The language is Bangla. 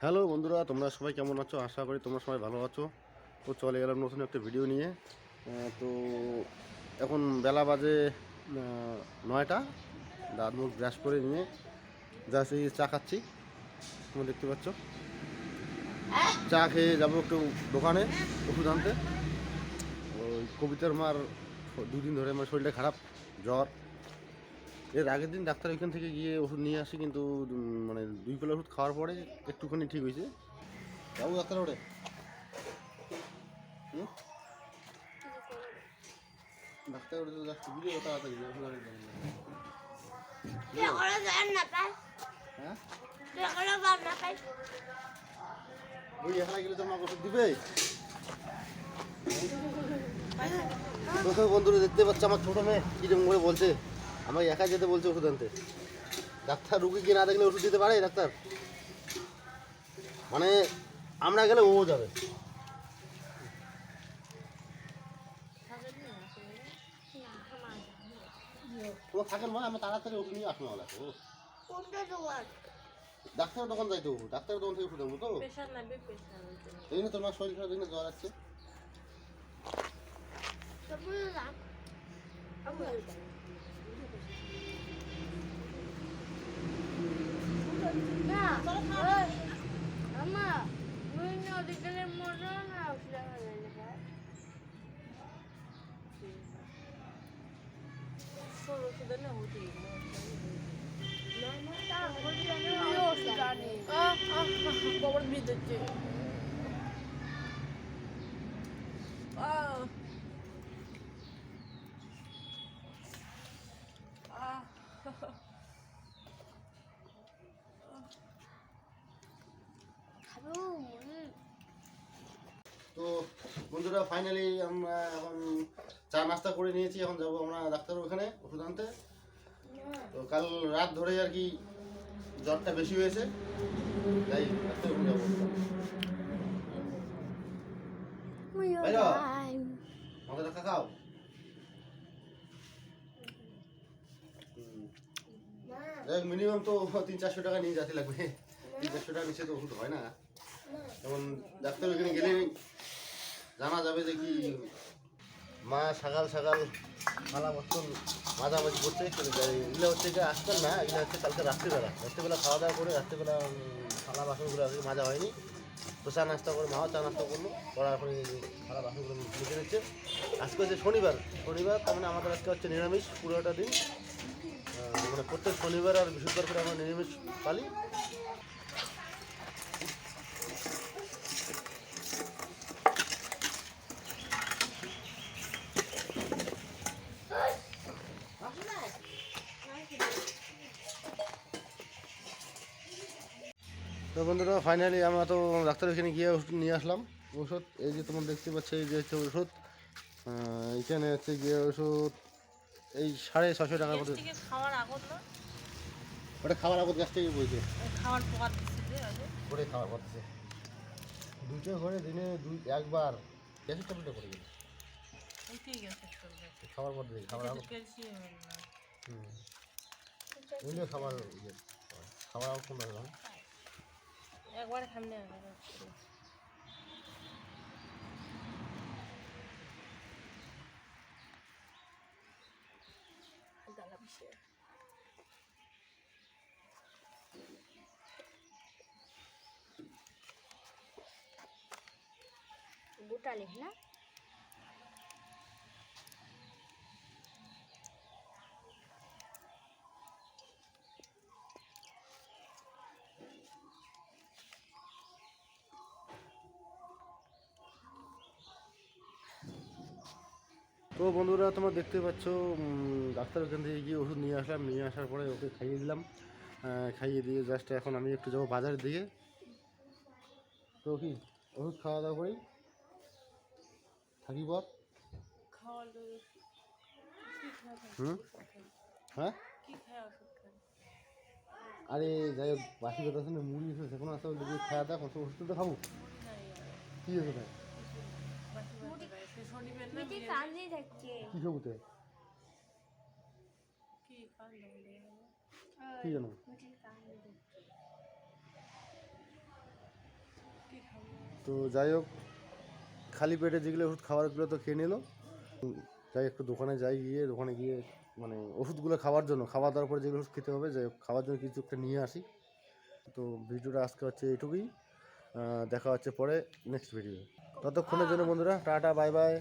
হ্যালো বন্ধুরা, তোমরা সবাই কেমন আছো? আশা করি তোমরা সবাই ভালো আছো। তো চলে গেলাম নতুন একটা ভিডিও নিয়ে। তো এখন বেলা বাজে 9টা। দাঁত মুখ ব্রাশ করে নিয়ে জাস্ট এই চা খাচ্ছি, তোমরা দেখতে পাচ্ছ। চা খেয়ে যাবো একটু দোকানে ওষুধ আনতে। ওই কবিতার মার 2 দিন ধরে আমার শরীরটা খারাপ, জ্বর। এর আগের দিন ডাক্তার ওইখান থেকে গিয়ে ওষুধ নিয়ে আসি, কিন্তু মানে 2 বেলা ওষুধ খাওয়ার পরে একটুখানি ঠিক হয়েছে। যাবো ডাক্তার ওরে। ডাক্তার ওরে তো যাচ্ছি, ভিডিও তাড়াতাড়ি ওষুধ আনতে যাবেন। হ্যাঁ ওই এখানে গেলে তো আমাকে ওষুধ দিবে। তো বন্ধুরা দেখতে পাচ্ছে আমার ছোটো মেয়ে কিরকম করে বলছে, আমাকে একা যেতে বলছে ওষুধ আনতে। ডাক্তার রুগীকে না দেখলে ওষুধ দিতে পারে ডাক্তার? মানে আমরা গেলে ও যাবে। তোমার থাকেন মা, আমি তাড়াতাড়ি ওষুধ নিয়ে আসবো। ডাক্তারের দোকান যাইতে হবো, ডাক্তারের দোকান থেকে ওষুধ আনবো। তো এই না তোমার শরীর খারাপ, দেখলে জ্বর আসছে। তো বন্ধুরা ফাইনালি আমরা এখন চা নাস্তা করে নিয়েছি, এখন যাবো আমরা ডাক্তার ওখানে ওষুধ আনতে। তো কাল রাত ধরে আর কি জ্বরটা বেশি হয়েছে, তাই ডাক্তার ওখানে যাবো। মাথা টাকা খাও। মিনিমাম তো 300-400 টাকা নিয়ে যেতে লাগবে। 300-400 টাকা নিচে তো ওষুধ হয় না। যেমন ডাক্তার ওখানে গেলে জানা যাবে যে কি মা সকাল সকাল থালা বর্তন মাঝামাঝি করছে। এগুলো হচ্ছে যে আসতেন না, এগুলো হচ্ছে কালকে রাত্রিবেলা খাওয়া দাওয়া করে রাত্রিবেলা থালা বাসনগুলো আজকে মাজা হয়নি। তো চা নাস্তা করে মাও চা নাস্তা করলো, করার পরে থালা বাসনগুলো লিখে নিচ্ছে। আজকে হচ্ছে শনিবার, তার মানে আমাদের আজকে হচ্ছে নিরামিষ পুরোটা দিন। মানে প্রত্যেক শনিবার আর বৃহস্পতিবার করে আমরা নিরামিষ পালি। তো বন্ধুরা ফাইনালি আমরা তো ডাক্তার ওখানে গিয়ে ওষুধ নিয়ে আসলাম। ওষুধ এই যে তোমরা দেখতে পাচ্ছ, এই যে হচ্ছে ওষুধ। এখানে হচ্ছে গিয়ে ওষুধ এই 650 টাকার মধ্যে। ওটা খাওয়ার আগত গাছ থেকে বইছে, খাওয়ার করতেছে 2টো করে দিনে একবার গ্যাসের ট্যাবলেটটা করে গেল খাওয়ার পর দিকে খাবার আগত। খাবার খাবার আগত কোন একবারে সামনে গোটা লিখ না। তো বন্ধুরা তোমরা দেখতে পাচ্ছ, ডাক্তার ওখান থেকে গিয়ে ওষুধ নিয়ে আসলাম। নিয়ে আসার পরে ওকে খাইয়ে দিলাম। খাইয়ে দিয়ে জাস্ট এখন আমি একটু যাবো বাজারের দিকে। তো কি ওষুধ খাওয়া দাওয়া করি থাকি পর। হ্যাঁ আরে যাই হোক, বাসি কথা আছে না, মুড়ি এসে সেখানে আসতে হবে, খাওয়া দাওয়া কত ওষুধ তো খাবো। কি হয়েছে তাই কি সবুতে কি জানো? তো যাই হোক, খালি পেটে যেগুলো ওষুধ খাবারগুলো তো খেয়ে নিল। যাই একটু দোকানে দোকানে গিয়ে মানে ওষুধগুলো খাওয়ার জন্য, খাওয়া দাওয়ার পরে যেগুলো ওষুধ খেতে হবে, যাই হোক খাওয়ার জন্য কিছু একটা নিয়ে আসি। তো ভিডিওটা আজকে হচ্ছে এইটুকুই, দেখা হচ্ছে পরে নেক্সট ভিডিও। ততক্ষণের জন্য বন্ধুরা টাটা, বাই বাই।